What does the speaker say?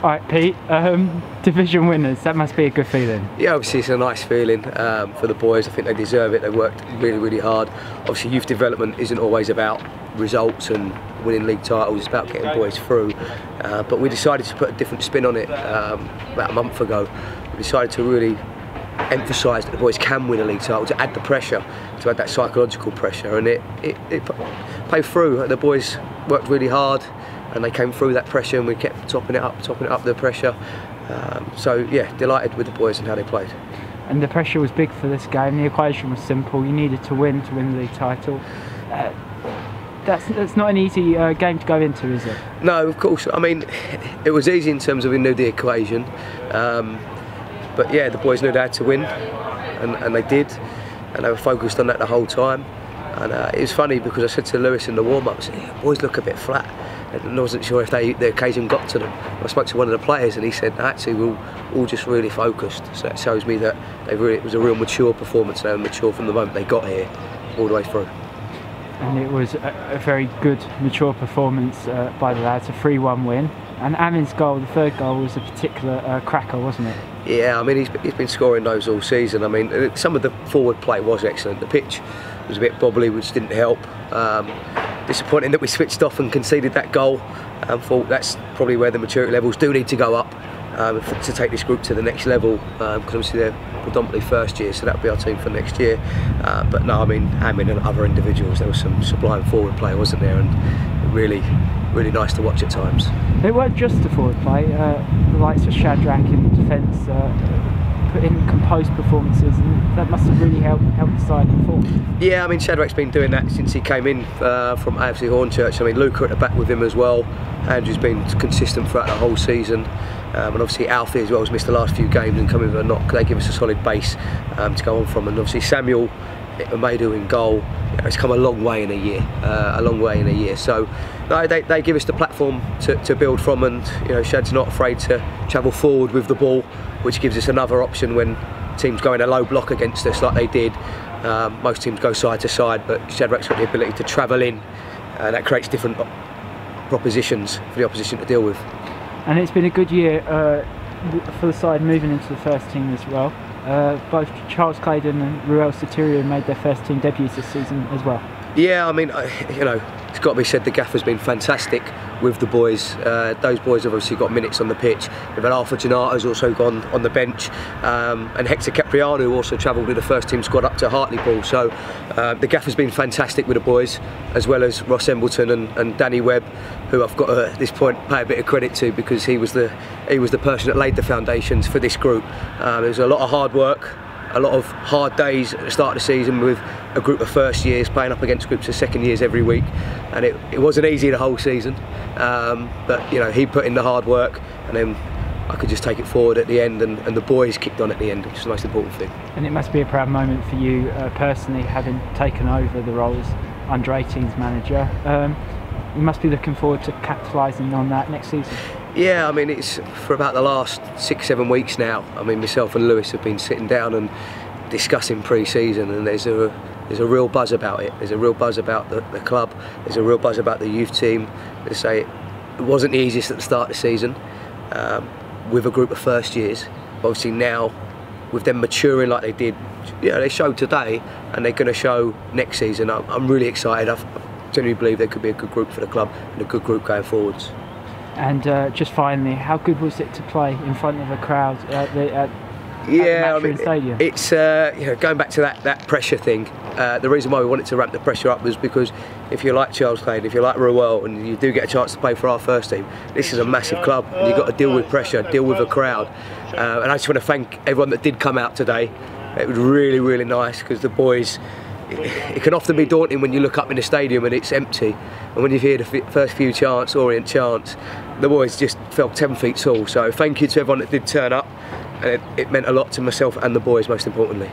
Alright Pete, division winners, that must be a good feeling. Yeah, obviously it's a nice feeling for the boys. I think they deserve it. They worked really hard. Obviously youth development isn't always about results and winning league titles, it's about getting boys through. But we decided to put a different spin on it about a month ago. We decided to really emphasise that the boys can win a league title, to add the pressure, to add that psychological pressure, and it paid through. The boys worked really hard and they came through that pressure, and we kept topping it up the pressure. So yeah, delighted with the boys and how they played. And the pressure was big for this game. The equation was simple. You needed to win the league title. That's not an easy game to go into, is it? No, of course. I mean, it was easy in terms of we knew the equation, but yeah, the boys knew they had to win, and they did, and they were focused on that the whole time. And it was funny because I said to Lewis in the warm-up, yeah, boys look a bit flat. And I wasn't sure if the occasion got to them. I spoke to one of the players and he said, no, actually we're all just really focused. So that shows me that it was a real mature performance. They were mature from the moment they got here all the way through. And it was a very good, mature performance by the lads, a 3-1 win. And Amin's goal, the third goal, was a particular cracker, wasn't it? Yeah, I mean, he's been scoring those all season. I mean, some of the forward play was excellent. The pitch was a bit bobbly, which didn't help. Disappointing that we switched off and conceded that goal. Thought that's probably where the maturity levels do need to go up to take this group to the next level, because obviously they're predominantly first year, so that'll be our team for next year. But no, I mean, Amin and other individuals, there was some sublime forward play, wasn't there, and really nice to watch at times. It weren't just the forward play. The likes of Shadrach in defence put in composed performances, and that must have really helped the side in form. Yeah, I mean, Shadrach's been doing that since he came in from AFC Hornchurch. I mean, Luca at the back with him as well. Andrew's been consistent throughout the whole season, and obviously Alfie as well has missed the last few games and come in with a knock. They give us a solid base to go on from, and obviously Samuel Amadou in goal. It's come a long way in a year, So no, they give us the platform to build from, and you know, Shad's not afraid to travel forward with the ball, which gives us another option when teams go in a low block against us like they did. Most teams go side to side, but Shadrach's got the ability to travel in, and that creates different propositions for the opposition to deal with. And it's been a good year for the side moving into the first team as well. Both Charles Claydon and Ruel Sotirio made their first team debuts this season as well. Yeah, I mean, you know, it's got to be said the gaffer's been fantastic with the boys. Those boys have obviously got minutes on the pitch. We've had Arthur Gennato's also gone on the bench, and Hector Capriano also travelled with the first team squad up to Hartlepool. So the gaffer's been fantastic with the boys, as well as Ross Embleton and Danny Webb, who I've got to at this point pay a bit of credit to, because he was the person that laid the foundations for this group. There's a lot of hard work, a lot of hard days at the start of the season with a group of first years playing up against groups of second years every week, and it wasn't easy the whole season, but you know, he put in the hard work, and then I could just take it forward at the end, and the boys kicked on at the end, which is the most important thing. And it must be a proud moment for you personally, having taken over the role as under 18s manager. You must be looking forward to capitalising on that next season. Yeah, I mean, it's for about the last 6-7 weeks now. I mean, myself and Lewis have been sitting down and discussing pre-season, and there's a real buzz about it. There's a real buzz about the club. There's a real buzz about the youth team. They say it wasn't the easiest at the start of the season with a group of first years. Obviously now, with them maturing like they did, you know, they showed today, and they're going to show next season. I'm really excited. I genuinely believe there could be a good group for the club and a good group going forwards. And just finally, how good was it to play in front of a crowd at the stadium? It's you know, going back to that pressure thing. The reason why we wanted to ramp the pressure up was because if you're like Charles Claydon, if you're like Ruel, and you do get a chance to play for our first team, this is a massive club, and you've got to deal with pressure, deal with a crowd. And I just want to thank everyone that did come out today. It was really nice, because the boys, it can often be daunting when you look up in the stadium and it's empty, and when you hear the first few chants, Orient chants, the boys just felt 10 feet tall. So thank you to everyone that did turn up, and it meant a lot to myself and the boys, most importantly.